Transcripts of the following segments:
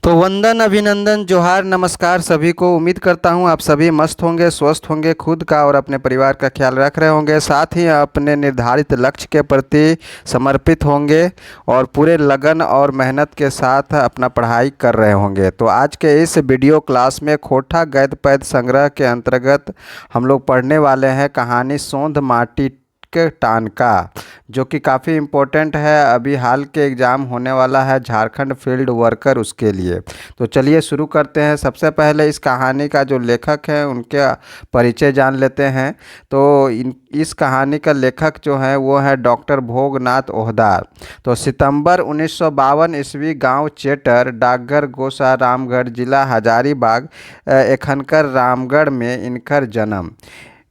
तो वंदन अभिनंदन जोहार नमस्कार सभी को। उम्मीद करता हूँ आप सभी मस्त होंगे, स्वस्थ होंगे, खुद का और अपने परिवार का ख्याल रख रहे होंगे, साथ ही अपने निर्धारित लक्ष्य के प्रति समर्पित होंगे और पूरे लगन और मेहनत के साथ अपना पढ़ाई कर रहे होंगे। तो आज के इस वीडियो क्लास में खोटा गद्य पद्य संग्रह के अंतर्गत हम लोग पढ़ने वाले हैं कहानी सोंध माटी के टान का, जो कि काफ़ी इम्पोर्टेंट है। अभी हाल के एग्ज़ाम होने वाला है झारखंड फील्ड वर्कर, उसके लिए। तो चलिए शुरू करते हैं। सबसे पहले इस कहानी का जो लेखक है उनके परिचय जान लेते हैं। तो इस कहानी का लेखक जो है वो है डॉक्टर भोगनाथ ओहदार। तो सितंबर 1952 ईस्वी, गांव चेटर, डाकघर गोसा, रामगढ़, जिला हजारीबाग, एखनकर रामगढ़ में इनकर जन्म।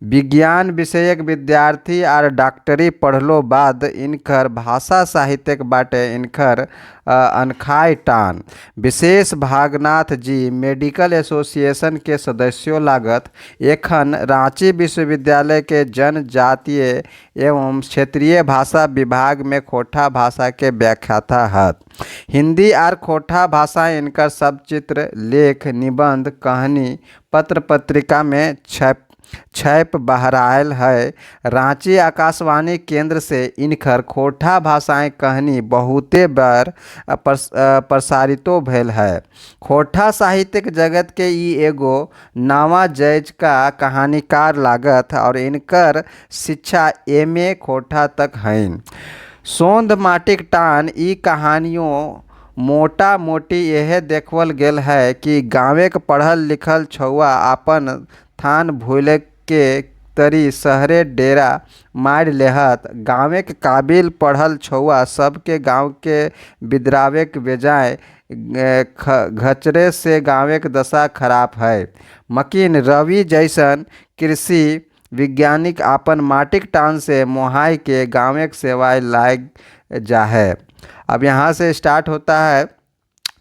विज्ञान विषयक विद्यार्थी और डॉक्टरी पढ़लो बाद इनकर भाषा साहित्यक बाटे इनकर अनखाय टान। विशेष भागनाथ जी मेडिकल एसोसिएशन के सदस्यों लागत एखन रांची विश्वविद्यालय के जनजातीय एवं क्षेत्रीय भाषा विभाग में खोटा भाषा के व्याख्याता हत। हिंदी और खोटा भाषा इनकर सब चित्र, लेख, निबंध, कहानी पत्र पत्रिका में छप बहरायल है। रांची आकाशवाणी केंद्र से इनकर खोटा भाषाएं कहानी बहुते बार प्रसारितो भेल है। खोटा साहित्यिक जगत के ई एगो नवा जैज का कहानीकार लागत और इनकर शिक्षा एमए खोटा तक हैं। सोंध माटिक टान ई कहानियों मोटा मोटी यह देखल गेल है कि गाँवे के पढ़ल लिखल छुआ अपन थान भूले के तरी शहरे डेरा मार लेहत। गाँवे के काबिल पढ़ल छुआ सबके गांव के बिदरावे के बेजाय घचरे से गाँवे के दशा खराब है। मकीन रवि जैसन कृषि वैज्ञानिक अपन माटिक टान से मोहाई के गाँवे के सेवाएं लाग जा है। अब यहाँ से स्टार्ट होता है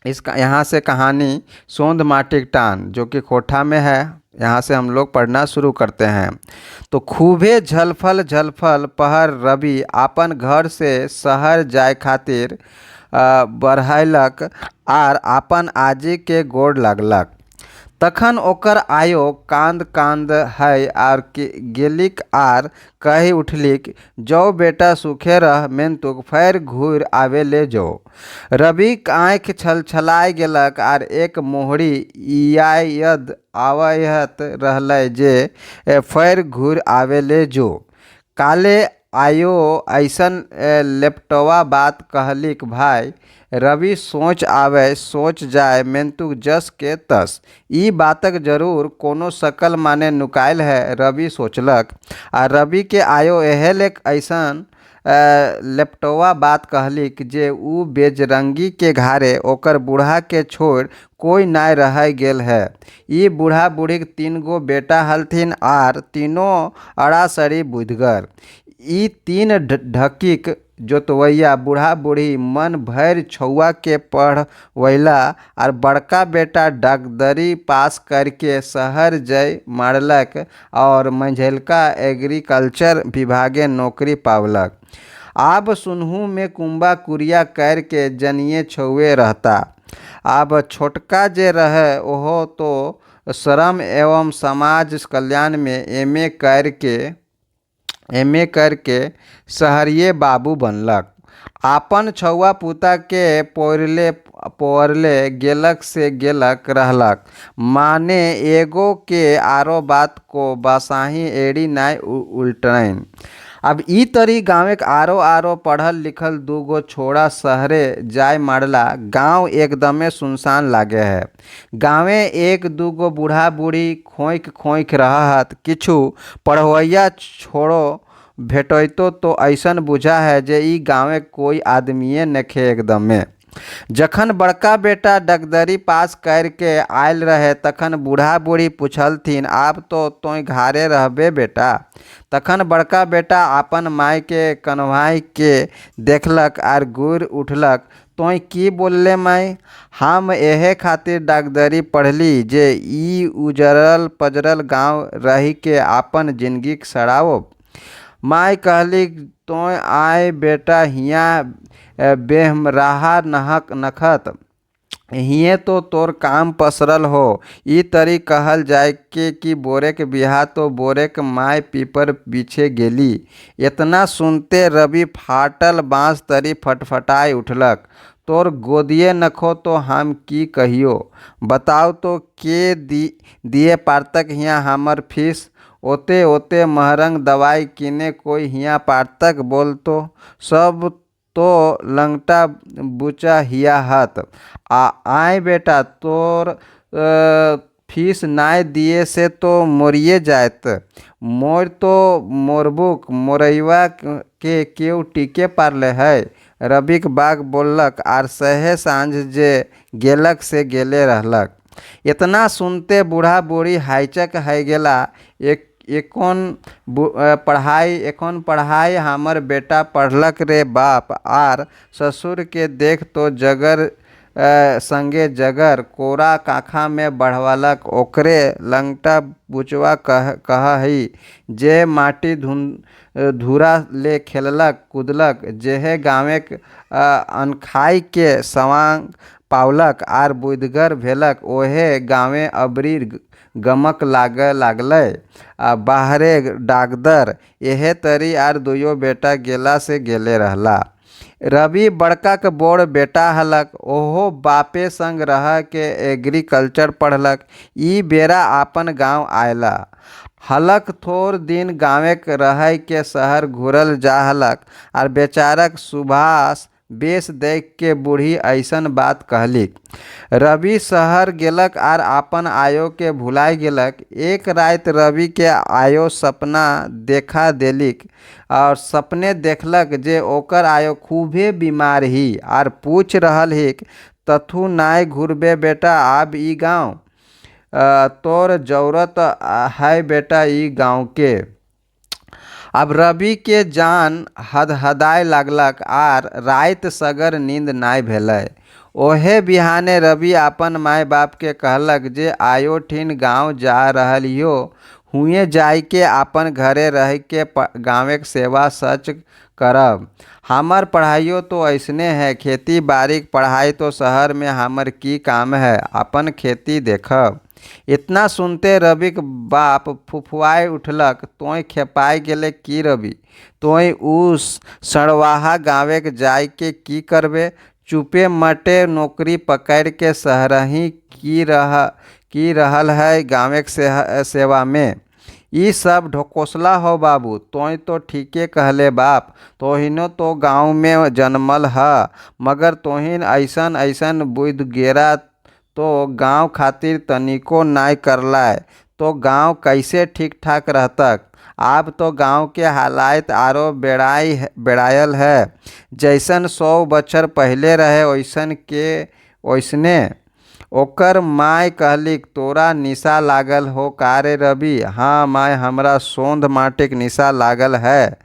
यहाँ से कहानी सोंध माटिक टान, जो कि खोटा में है। यहाँ से हम लोग पढ़ना शुरू करते हैं। तो खूबे झलफल झलफल पहर रवि अपन घर से शहर जाय खातिर बढ़ैलक आर अपन आजी के गोड़ लगलक। तखन ओकर आयो कांद कांद है आर गेलिक आर कही उठलिक, जो बेटा सुखे रह मेंतुक फेर घूर आवे ले जो। रवि आँख छलछलाय गेलक आर एक मोहरी याद आवत रहलै जे फेर घूर आवे ले जो। काले आयो ऐसन लेपटवा बात कहलिक, भाई रवि सोच आवे सोच जाए मेंतुक जस के तस। ई बातक जरूर कोनो सकल माने नुकायल है, रवि सोचलक। आ रवि के आयो एहेलेक ऐसन लेपटवा बात कहलिक जे ऊ बेजरंगी के घारे ओकर बूढ़ा के छोड़ कोई नाय रह गेल है। ई बूढ़ा बूढ़ी 3 गो बेटा हलथिन आर तीनों अड़ासरी बुधगर। ई 3 ढकिक जोतवैया बूढ़ा बूढ़ी मन भर छुआ के पढ़वैला और बड़का बेटा डॉक्टरी पास करके शहर जय मारलक और मंझिलका एग्रीकल्चर विभागे नौकरी पावलक। आब सुनहू में कुंबा कुरिया करके जनिए छुए रहता। अब छोटका जे रहे ओहो तो श्रम एवं समाज कल्याण में एमए करके शहरिये बाबू बनलक। आपन छुआ पुता के पोरले गेलक से गेलक रहलक। माने एगो के आरो बात को बसाही एड़ी नाय उल्टैन। अब ई तरी गाँव के आरो पढ़ल लिखल 2 गो छोड़ा शहरे जाय मारला। गांव एकदमे सुनसान लागे है। गाँवे 1-2 गो बूढ़ा बूढ़ी खोइक रहत। किछु पढ़वैया छोड़ो भेटैतो तो ऐसन बुझा है जे ई गाँवे कोई आदमीये नखे एकदमे। जखन बड़का बेटा डॉक्टरी पास करके आयल रहे तखन बूढ़ा बूढ़ी पूछलथिन, आब तो तोय घरे रहबे बेटा। तखन बड़का बेटा अपन माय के कन्हवाई के देखलक आर गुर उठलक, तोय की बोलले माय? हम एहे खातिर डॉक्टरी पढ़ली जे ई उजरल पजरल गाँव रही के अपन जिंदगी सड़ाओ। माय कहली, तोय आय बेटा हियाँ बेहमराहा नखत हिये तो तोर काम पसरल हो। ई तरी कहल जाय के कि बोरे के बिहा तो बोरे के माय पीपर पीछे गेली। इतना सुनते रवि फाटल बाँस तरी फटफटाए उठलक। तोर गोदिए नखो तो हम की कहियो। बताओ तो के दिए पारतक हियाँ हमर फीस। ओते ओते महरंग दवाई किने कोई हियाँ पारतक बोल तो। सब तो लंगटा बुचा हिया हत। आय बेटा तोर फीस नाय दिए से तो मोरिए जायत। मोर तो मोरबुक मोरैवा के केउ टीके पारले है। रविक बाग बोललक आर सहे सांझ जे गेलक से गेले रहलक। इतना सुनते बूढ़ा बूढ़ी हाइचक है गेला। एक एखन पढ़ाई हमर बेटा पढ़लक रे बाप। आर ससुर के देख तो जगर संगे जगर कोरा काखा में बढ़वालक। ओकरे लंगटा बुचवा कहही जे माटी धूरा ले खेललक कूदलक। जेहे गाँवे अनखाई के सवांग पावलक आर बुधगर भेलक ओहे गाँवे अबरी गमक लागलै। बाहरे डागदर एहे तरी आर दुयो बेटा गेला से गेले रहला। रवि बड़का के बोड़ बेटा हलक। ओहो बापे संग रह के एग्रीकल्चर पढ़लक। ई बेरा आपन गांव आयला हलक। थोर दिन गाँवे रह के शहर घुरल जा हलक। आर बेचारक सुभाष बेस देख के बूढ़ी ऐसन बात कहलिक। रवि शहर गेलक आर आपन आयो के भुलाय गेलक। एक रात रवि के आयो सपना देखा देलिक। और सपने देखलक जे ओकर आयो खूबे बीमार ही आर पूछ रहल हिक तथु नाय घुरबे बेटा आब ई गाँव। तोर जरूरत है बेटा ई गाँव के। अब रवि के जान हदहदाय लागलक आर रात सगर नींद नाय भेलै। ओहे बिहाने रवि आपन माय बाप के कहलक जे आयो ठिन गाँव जा रहलियो। हुए जाय के आपन घरे रह के गाँवे के सेवा सच करब। हमर पढ़ाइयो तो ऐसने है। खेती बाड़ी पढ़ाई तो शहर में हमर की काम है। अपन खेती देखब। इतना सुनते रवि के बाप फुफुआए उठलक। तोय खेपाई गेले की रवि। तोय उस सड़वाहा गाँवे के जाय के की करबे। चुपे मटे नौकरी पकड़ के शहरही की रहल है गाँवे के सेवा में। ई सब ढकोसला हो बाबू। तोय तो ठीके कहले बाप। तोहिनो तो गाँव में जन्मल ह। मगर तोहिन ऐसन ऐसन बुध गेरा तो गाँव खातिर तनिको नाय करलाय तो गाँव कैसे ठीक ठाक रहतक। आब तो गाँव के हालात आरो बेड़ायल है। जैसन 100 बछर पहले रहे ओइसन के ओइसने। ओकर माय कहलिक तोरा निशा लागल हो का रे रवि। हाँ माय हमरा सोंध माटिक निशा लागल है।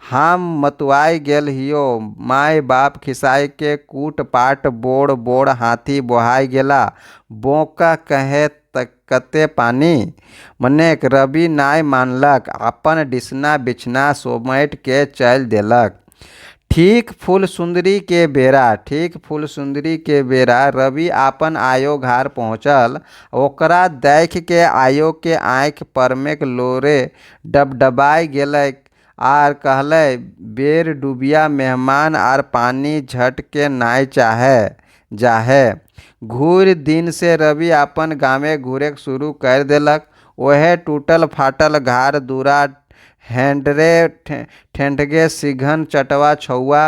हम मतुआई गेल हियो। माय बाप खिसाई के कूट पाट बोड़ बोड़ हाथी बोहाई गेला। बोका कहे कते पानी। मनेक रवि नाय मानलक। आपन डिसना बिछना सोमैट के चल देलक। ठीक फूलसुंदरी के बेरा रवि आपन आयो घर पहुँचल। ओकरा देख के आयो के आँख पर में लोरे डबडबाई गेलै आर कहलै बेर डूबिया मेहमान आर पानी झट के नाय जाहे। घूर दिन से रवि आपन गाँवे घूरे शुरू कर देलक। ओहे टूटल फाटल घर दूरा हेंडरे ठेंठगे सिघन चटवा छौआ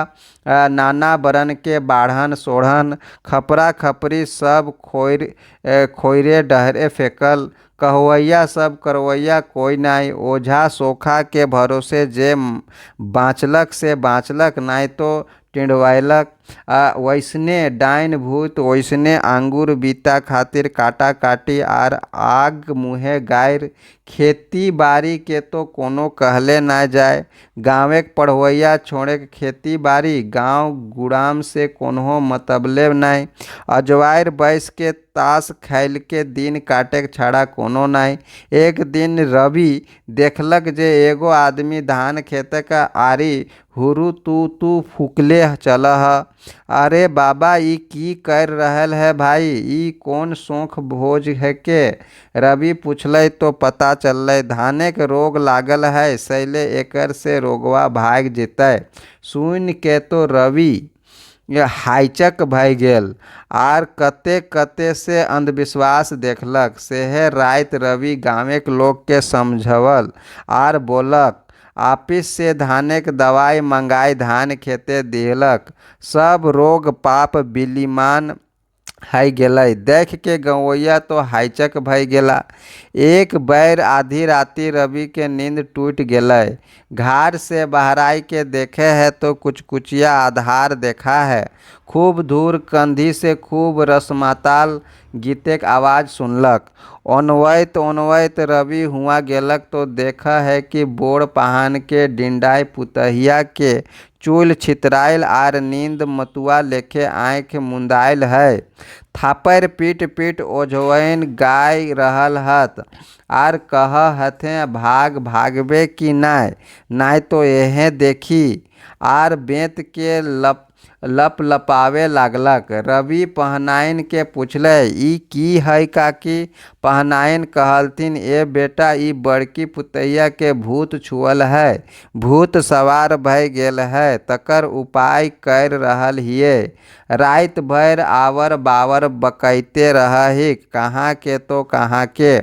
नाना बरन के बाढ़न सोढ़न खपरा खपरी सब खोइरे डहरे फेकल। कहवैया सब करवैया कोई नाय। ओझा सोखा के भरोसे जे बाँचलक से बाँचलक नाय तो टिंडवाइलक। वैसने डाइन भूत वैसने आंगूर बीता खातिर काटा काटी आर आग मुहे गायर। खेती बाड़ी के तो कोनो कहले ना जाए। गाँवे के पढ़वैया छोड़े के खेती बाड़ी गाँव गुड़ाम से कोनो मतबले नाय। अजवायर बैस के ताश खेल के दिन काटे के छाड़ा कोनो नाय। एक दिन रवि देखलक जे एगो आदमी धान खेते का आरी हुरु तू फूकले चलह। अरे बाबा ई की कर रहल है भाई, ई कौन शौख भोज है के? रवि पूछलै तो पता चललै धाने के रोग लागल है, सैले एकर से रोगवा भाग जेतै। सुन के तो रवि ये हाइचक भय गेल आर कते कते से अंधविश्वास देखलक। सेहे रात रवि गाँवक लोग के समझवल आर बोलक आपिस से धानक दवाई मंगाई धान खेते दिलक। सब रोग पाप बिलीमान है गेलै। देख के गवैया तो हाइचक भय गेला। एक बैर आधी राती रवि के नींद टूट गेलै। घाट से बहराई के देखे है तो कुछ कुचिया आधार देखा है। खूब दूर कंधी से खूब रसमाताल गीतेक आवाज सुनलक। ओनवैत रवि हुआ गेलक तो देखा है कि बोड़ पहान के डिंडाई पुतहिया के चूल छितराइल आर नींद मतुआ लेखे आँख मुंदाइल है। थापर पीट पीट ओझवैन गाय रहल हत आर कह हथे भाग भागबे कि नाय तो यहे देखी आर बेंत के लप लपावे लागलक। रवि पहनाइन के पूछले ई की है काकी? पहनाइन कहलथिन ए बेटा ई बड़की पुतैया के भूत छुअल है, भूत सवार भय गेल है, तकर उपाय कर रहल हिये। रात भर आवर बावर बकैते रही, कहाँ के तो कहाँ के।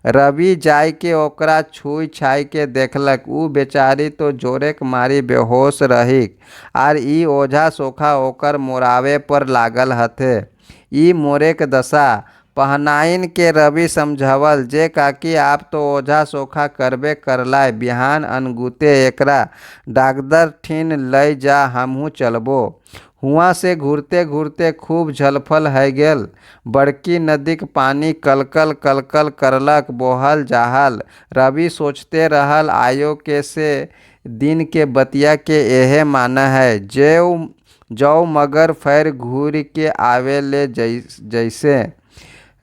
रवि जाय के ओकरा छुई छाई के देखलक। ऊ बेचारी तो जोरेक मारी बेहोश रही आर ई ओझा सोखा ओकर मोरावे पर लागल हथे। ई मोरेक दशा पहनाइन के रवि समझवल जे काकी आप तो ओझा सोखा करबे करलाय, बिहान अनगुते एकरा डागदर ठिन लय जा हमहू चलबो। हुआ से घूरते घूरते खूब झलफल है गेल। बड़की नदीक पानी कलकल कलकल करलक बोहल जाहल। रवि सोचते रहल आयो के से दिन के बतिया के एहे माना है जौ मगर फैर घूर के आवे ले जैसे।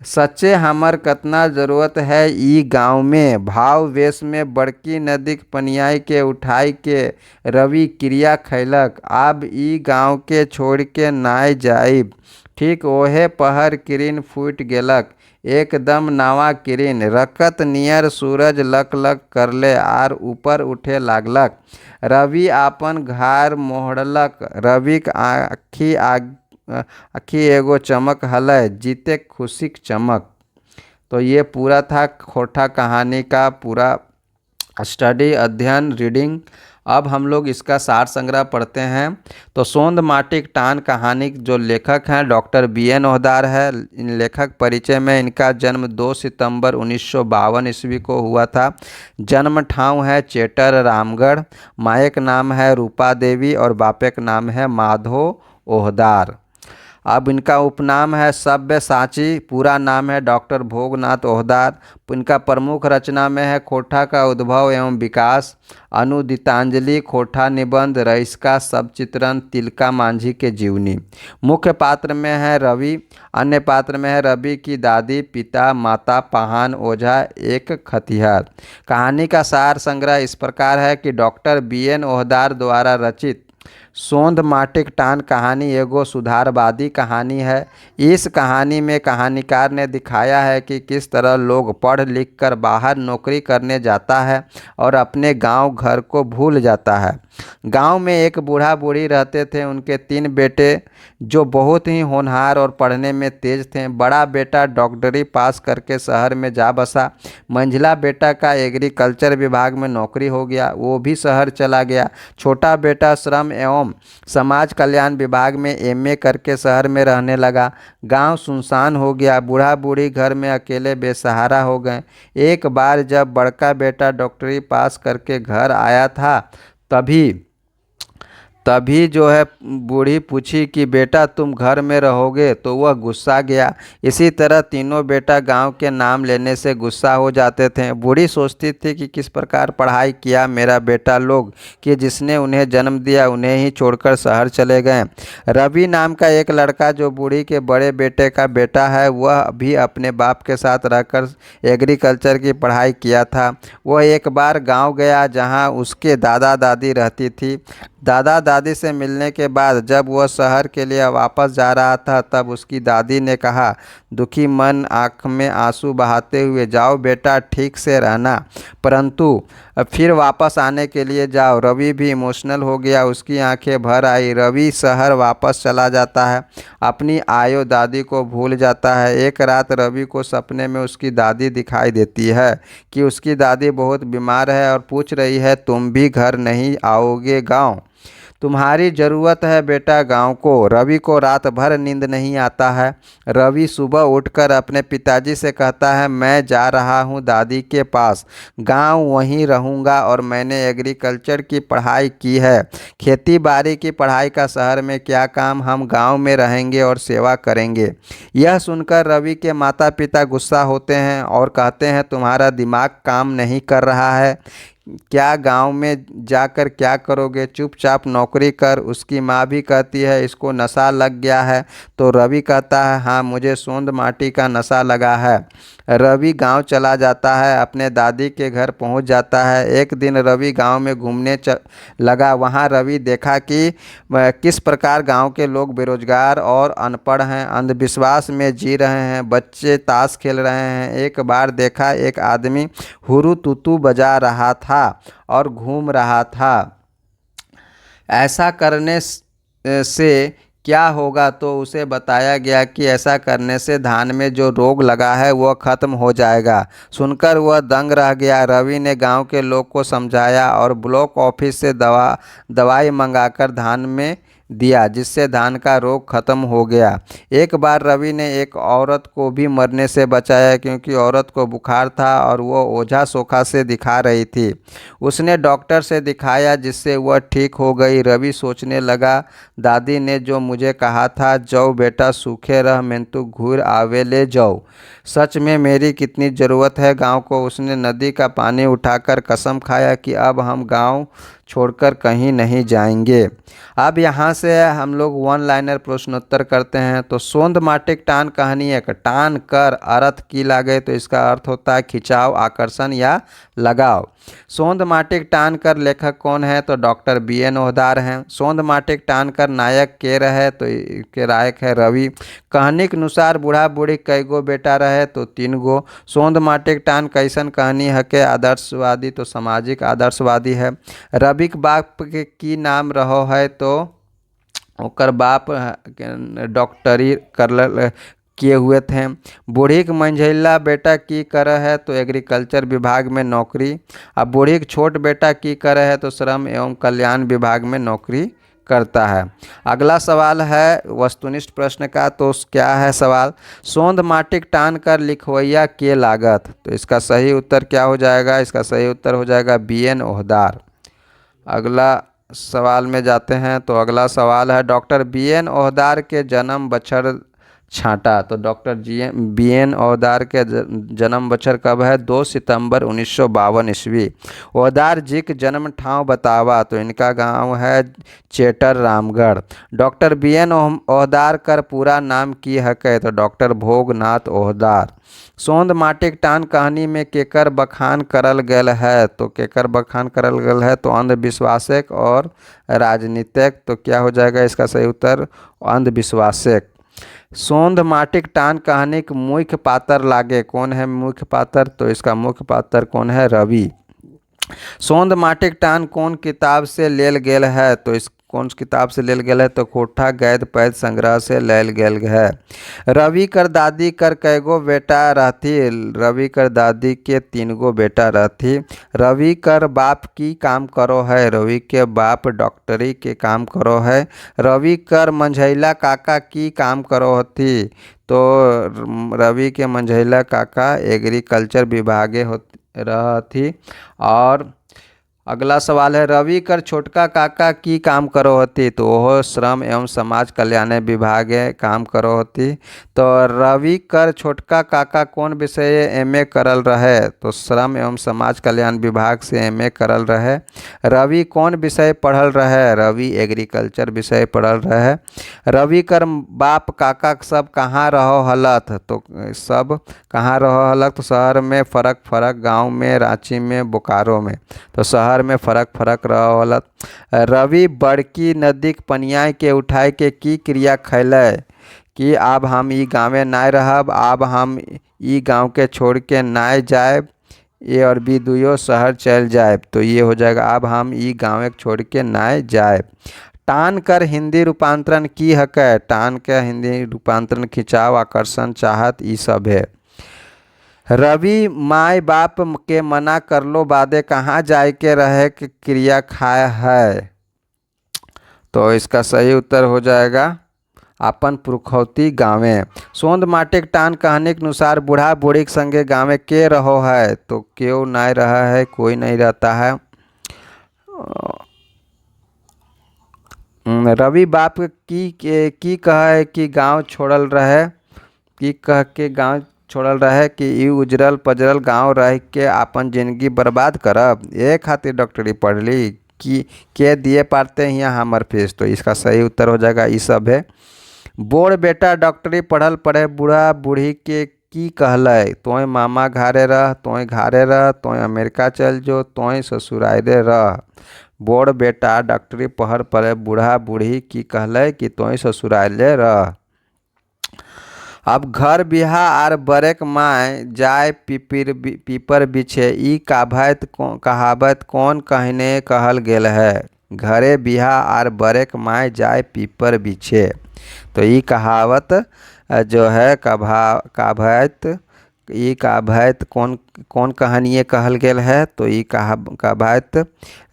सच्चे हमर कतना जरूरत है ई गाँव में। भाव वेश में बड़की नदीक पनियाई के उठाई के रवि क्रिया खैलक। अब ई गाँव के छोड़ के नाय जाइब। ठीक ओहे पहर किरण फूट गेलक, एकदम नवा किरण रकत नियर सूरज लक लक करले आर ऊपर उठे लागलक। रवि आपन घर मोहड़लक। रविक आखी एगो चमक हलै, जीते खुशिक चमक। तो ये पूरा था खोटा कहानी का पूरा स्टडी अध्ययन रीडिंग। अब हम लोग इसका सार संग्रह पढ़ते हैं। तो सोंद माटिक टान कहानी जो लेखक हैं डॉक्टर BN ओहदार है। इन लेखक परिचय में इनका जन्म 2 सितंबर 1952 ईस्वी को हुआ था। जन्म ठाव है चेटर रामगढ़। मायक नाम है रूपा देवी और बापेक नाम है माधो ओहदार। अब इनका उपनाम है सब्यसाची। पूरा नाम है डॉक्टर भोगनाथ ओहदार। इनका प्रमुख रचना में है खोटा का उद्भव एवं विकास, अनुदितांजलि, खोटा निबंध, रईस का सब चित्रण, तिलका मांझी के जीवनी। मुख्य पात्र में है रवि। अन्य पात्र में है रवि की दादी, पिता, माता, पाहन, ओझा, एक खतिहर। कहानी का सार संग्रह इस प्रकार है कि डॉक्टर BN ओहदार द्वारा रचित सोंद माटिक टान कहानी एगो सुधारवादी कहानी है। इस कहानी में कहानीकार ने दिखाया है कि किस तरह लोग पढ़ लिख कर बाहर नौकरी करने जाता है और अपने गांव घर को भूल जाता है। गांव में एक बूढ़ा बूढ़ी रहते थे। उनके 3 बेटे जो बहुत ही होनहार और पढ़ने में तेज थे। बड़ा बेटा डॉक्टरी पास करके शहर में जा बसा। मंझला बेटा का एग्रीकल्चर विभाग में नौकरी हो गया, वो भी शहर चला गया। छोटा बेटा श्रम एवं समाज कल्याण विभाग में MA करके शहर में रहने लगा। गांव सुनसान हो गया। बूढ़ा बूढ़ी घर में अकेले बेसहारा हो गए। एक बार जब बड़का बेटा डॉक्टरी पास करके घर आया था तभी जो है बूढ़ी पूछी कि बेटा तुम घर में रहोगे, तो वह गुस्सा गया। इसी तरह तीनों बेटा गांव के नाम लेने से गुस्सा हो जाते थे। बूढ़ी सोचती थी कि किस प्रकार पढ़ाई किया मेरा बेटा लोग कि जिसने उन्हें जन्म दिया उन्हें ही छोड़कर शहर चले गए। रवि नाम का एक लड़का जो बूढ़ी के बड़े बेटे का बेटा है, वह भी अपने बाप के साथ रहकर एग्रीकल्चर की पढ़ाई किया था। वह एक बार गाँव गया जहाँ उसके दादा दादी रहती थी। दादा दादी से मिलने के बाद जब वह शहर के लिए वापस जा रहा था तब उसकी दादी ने कहा, दुखी मन आँख में आंसू बहाते हुए, जाओ बेटा, ठीक से रहना, परंतु फिर वापस आने के लिए जाओ। रवि भी इमोशनल हो गया, उसकी आंखें भर आई। रवि शहर वापस चला जाता है, अपनी आयो दादी को भूल जाता है। एक रात रवि को सपने में उसकी दादी दिखाई देती है कि उसकी दादी बहुत बीमार है और पूछ रही है, तुम भी घर नहीं आओगे गांव? तुम्हारी ज़रूरत है बेटा गांव को। रवि को रात भर नींद नहीं आता है। रवि सुबह उठकर अपने पिताजी से कहता है, मैं जा रहा हूं दादी के पास, गांव वहीं रहूंगा और मैंने एग्रीकल्चर की पढ़ाई की है, खेती बाड़ी की पढ़ाई का शहर में क्या काम, हम गांव में रहेंगे और सेवा करेंगे। यह सुनकर रवि के माता पिता गुस्सा होते हैं और कहते हैं, तुम्हारा दिमाग काम नहीं कर रहा है क्या? गांव में जाकर क्या करोगे? चुपचाप नौकरी कर। उसकी माँ भी कहती है, इसको नशा लग गया है। तो रवि कहता है, हाँ, मुझे सोंध माटी का नशा लगा है। रवि गांव चला जाता है, अपने दादी के घर पहुंच जाता है। एक दिन रवि गांव में घूमने लगा। वहां रवि देखा कि किस प्रकार गांव के लोग बेरोजगार और अनपढ़ हैं, अंधविश्वास में जी रहे हैं, बच्चे ताश खेल रहे हैं। एक बार देखा, एक आदमी हुरु तुतु बजा रहा था और घूम रहा था। ऐसा करने से क्या होगा? तो उसे बताया गया कि ऐसा करने से धान में जो रोग लगा है वह खत्म हो जाएगा। सुनकर वह दंग रह गया। रवि ने गांव के लोग को समझाया और ब्लॉक ऑफिस से दवाई मंगाकर धान में दिया, जिससे धान का रोग खत्म हो गया। एक बार रवि ने एक औरत को भी मरने से बचाया, क्योंकि औरत को बुखार था और वो ओझा सोखा से दिखा रही थी। उसने डॉक्टर से दिखाया, जिससे वह ठीक हो गई। रवि सोचने लगा, दादी ने जो मुझे कहा था, जाओ बेटा सूखे रह मेंतु घूर आवे ले जाओ, सच में मेरी कितनी ज़रूरत है गांव को। उसने नदी का पानी उठाकर कसम खाया कि अब हम गांव छोड़कर कहीं नहीं जाएंगे। अब यहाँ से हम लोग वन लाइनर प्रश्नोत्तर करते हैं। तो सोंध माटिक टान कहानी एक टान कर अर्थ की लागे, तो इसका अर्थ होता है खिंचाव, आकर्षण या लगाव। सोंध माटिक टान कर लेखक कौन है? तो डॉक्टर बी.एन. ओहदार हैं। सोंध माटिक टान कर नायक के रहे, तो के नायक है रवि। कहानी के अनुसार बूढ़ा बूढ़ी कई गो बेटा रहे? तो 3 गो। सोंध माटिक टान कैसन कहानी है के? आदर्शवादी, तो सामाजिक आदर्शवादी है। रवि के बाप के की नाम रहो है? तो ओकर बाप डॉक्टरी कर किए हुए थे। बूढ़ी के मंझैला बेटा की करे है? तो एग्रीकल्चर विभाग में नौकरी। अब बूढ़ी के छोट बेटा की करे है? तो श्रम एवं कल्याण विभाग में नौकरी करता है। अगला सवाल है वस्तुनिष्ठ प्रश्न का। तो क्या है सवाल? सोंध माटिक टान कर लिखवैया के लागत। तो इसका सही उत्तर क्या हो जाएगा? इसका सही उत्तर हो जाएगा बी.एन. ओहदार। अगला सवाल में जाते हैं। तो अगला सवाल है, डॉक्टर बी.एन. ओहदार के जन्म बछर छाँटा। तो डॉक्टर बी.एन. ओहदार के जन्म बछर कब है? 2 सितंबर 1952 ईस्वी। ओहदार जी के जन्म ठाव बतावा। तो इनका गांव है chatter Ramgarh. Doctor BN. Ohdar कर पूरा नाम की हकै? तो डॉक्टर भोगनाथ ओहदार। सोंध माटिक टान कहानी में केकर बखान करल गेल है? तो केकर बखान करल गेल है? तो अंधविश्वासक और राजनीतिक। तो क्या हो जाएगा इसका सही उत्तर? अंधविश्वासक। सोंध माटिक टान कहानी के मुख्य पात्र लागे। कौन है मुख्य पात्र? तो इसका मुख्य पात्र कौन है? रवि। सोंध माटिक टान कौन किताब से लेल गेल है? तो इस कौन किताब से लेल गेल है? तो कोठा गैद पैद संग्रह से लेल गेल है। रवि कर दादी कर कैगो बेटा रहती? रवि कर दादी के 3 गो बेटा रहती। रवि कर बाप की काम करो है? रवि के बाप डॉक्टरी के काम करो है। रवि कर मंझैला काका की काम करो होती? तो रवि के मंझैला काका एग्रीकल्चर विभागे रहती। और अगला सवाल है, रवि कर छोटका काका की काम करो होती? तो वह श्रम एवं समाज कल्याण विभाग काम करो होती। तो रवि कर छोटका काका कौन विषय एमए करल रहे? तो श्रम एवं समाज कल्याण विभाग से एमए करल रहे। रवि कौन विषय पढ़ल रहे? रवि एग्रीकल्चर विषय पढ़ल रहे। रवि कर बाप काका सब कहाँ रहो हलत? तो सब कहाँ रहो हलत? तो शहर में, फरक गांव में, रांची में, बोकारो में। तो शहर व्यवहार में फरक रहल। रवि बड़की नदीक पनिया के उठाय के की क्रिया खैलै कि आब हम ई गाँवे नाय रहब, आब हम ई गांव के छोड़ के नाय जाएब, ए और बी दुयो शहर चल जाएब। तो ये हो जाएगा अब हम ई गाँव छोड़ के नाय जाएब। टान कर हिंदी रूपांतरण की हकै? टान के हिंदी रूपांतरण खिंचाव, आकर्षण, चाहत ई सब है। रवि माय बाप के मना करलो बादे कहाँ जाए के रहे के क्रिया खाए है? तो इसका सही उत्तर हो जाएगा अपन पुरखौती गाँवे। सोंद माटिक टान कहानी के अनुसार बूढ़ा बूढ़ी के संगे गाँवे के रहो है? तो क्यों नहीं रहा है, कोई नहीं रहता है। रवि बाप की कहे कि गांव छोड़ल रहे, की कह के गांव छोड़ल रहे कि ई उजरल पजरल गांव रह के अपन जिंदगी बर्बाद करब, ये खातिर डॉक्टरी पढ़ली कि के दिए पारते यहाँ हमर फीस। तो इसका सही उत्तर हो जाएगा ई सब है। बोड़ बेटा डॉक्टरी पढ़ल पढ़े बूढ़ा बूढ़ी के की कहलै? तोय मामा घरे रह, तोय घरे रह, तोय अमेरिका चल जो, तोय ससुरारे रह। बोड़ बेटा डॉक्टरी पढ़ल पढ़े बूढ़ा बूढ़ी की कहलै कि तोय ससुराले रह। अब घर बिहा आर बरेक माय जाय पीपर बिछे, ई कहावत कौन कहने कहल गेल है? घरे बिहा आर बरेक माय जाय पीपर बिछे। तो ये कहावत जो है कहावत कौन कहानिए कहल गेल है? तो ये कहावत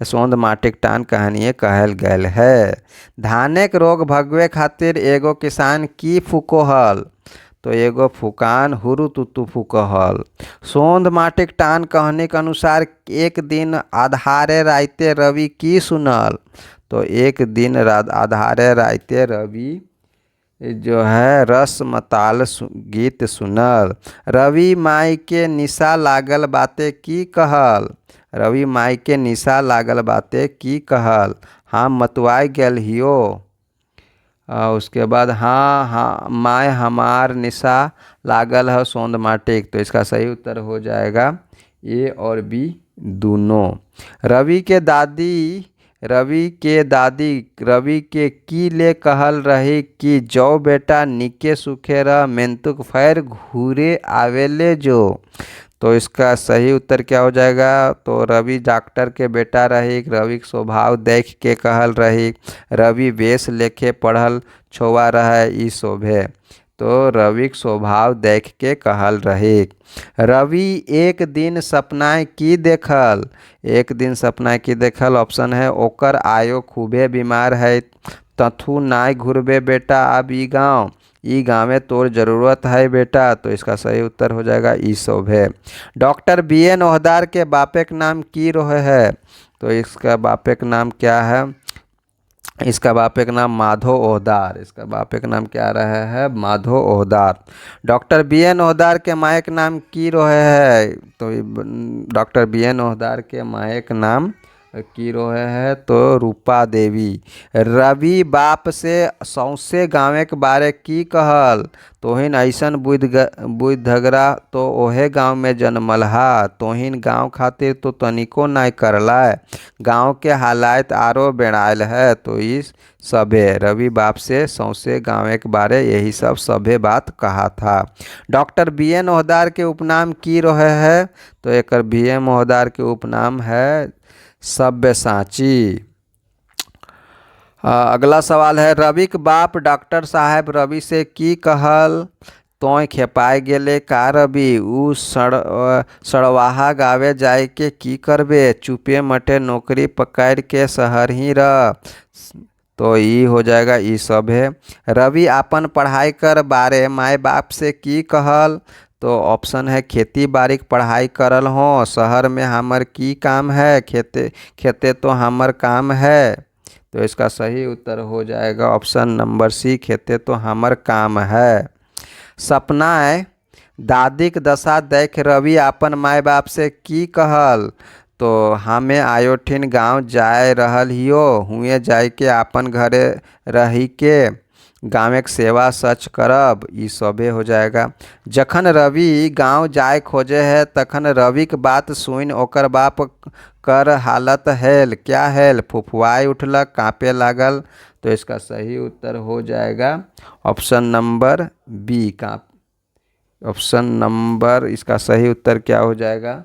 सोंद माटिक टान कहानिए कहल गेल है। धानेक रोग भगवे खातिर एगो किसान की फूको हल? तो एगो फूकान हुरु तुतु फूको हल। सोंद माटिक टान कहानी के अनुसार एक दिन आधारे राइते रवि की सुनल? तो एक दिन आधारे राइते रवि जो है रस मताल गीत सुनल। रवि माई के निशा लागल बाते की कहल? रवि माई के निशा लागल बाते की कहल? हम मतवाई गेल हियो। उसके बाद हाँ माय हमार निशा लागल है सोंद माटिक। तो इसका सही उत्तर हो जाएगा ए और बी दोनों। रवि के दादी रवि के की ले कहल रही कि जो बेटा निके सुखे रह, मेंतुक फैर घूरे आवेले जो। तो इसका सही उत्तर क्या हो जाएगा? तो रवि डॉक्टर के बेटा रही, रवि के स्वभाव देख के कहल रही, रवि वेश लेके पढ़ल छुआ रहे ई शोभे। तो रवि के स्वभाव देख के कहल रही। रवि एक दिन सपना की देखल? एक दिन सपना की देखल ऑप्शन है ओकर आयो खूबे बीमार है, तथु नाय घुरबे बेटा अब ई गाँव तोर जरूरत है बेटा। तो इसका सही उत्तर हो जाएगा ई सब है। डॉक्टर BN ओहदार के बापे का नाम की रहे है? तो इसका बापे का नाम क्या है? इसका बापे का नाम माधो ओहदार। इसका बापे का नाम क्या रहा है? माधो ओहदार। डॉक्टर BN ओहदार के माए का नाम की रहे है? तो डॉक्टर BN ओहदार के माए का नाम की रहे है तो रूपा देवी। रवि बाप से सौसे गाँव के बारे की कहल? तोहिन ऐसन बुद्ध धगरा तो ओहे गाँव में जन्मलहा, तोहिन गाँव खातिर तो तनिको नाय करला, गाँव के हालात आरो बेड़ायल है। तो इस सभे रवि बाप से सौसे गाँव के बारे यही सब सभे बात कहा था। डॉक्टर BN ओहदार के उपनाम की रहे है? तो एक BN ओहदार के उपनाम है सब्यसाची। अगला सवाल है रवि के बाप डॉक्टर साहब रवि से की कहल? तोय खेपाए गेले का रवि, उ सड़वाहा गावे जाए के की करबे, चुपे मटे नौकरी पकड़ के शहर ही रह। तो ई हो जाएगा ई सब है। रवि अपन पढ़ाई कर बारे माए बाप से की कहल? तो ऑप्शन है खेती बाड़ी की पढ़ाई करल हो, शहर में हमर की काम है, खेते तो हमर काम है। तो इसका सही उत्तर हो जाएगा ऑप्शन नंबर सी, खेते तो हमर काम है। सपनाए दादीक दशा देख रवि अपन माय बाप से की कहल? तो हमें आयोठिन गांव जाए रहल हियो, हुए जाए के अपन घरे रही के गाँवक सेवा सच करब, ई सभे हो जाएगा। जखन रवि गांव जाय खोजे है तखन रविक बात सुनि ओकर बाप कर हालत हैल, क्या हैल, फुफुआई उठलक, कांपे लागल। तो इसका सही उत्तर हो जाएगा ऑप्शन नंबर बी का। ऑप्शन नंबर इसका सही उत्तर क्या हो जाएगा?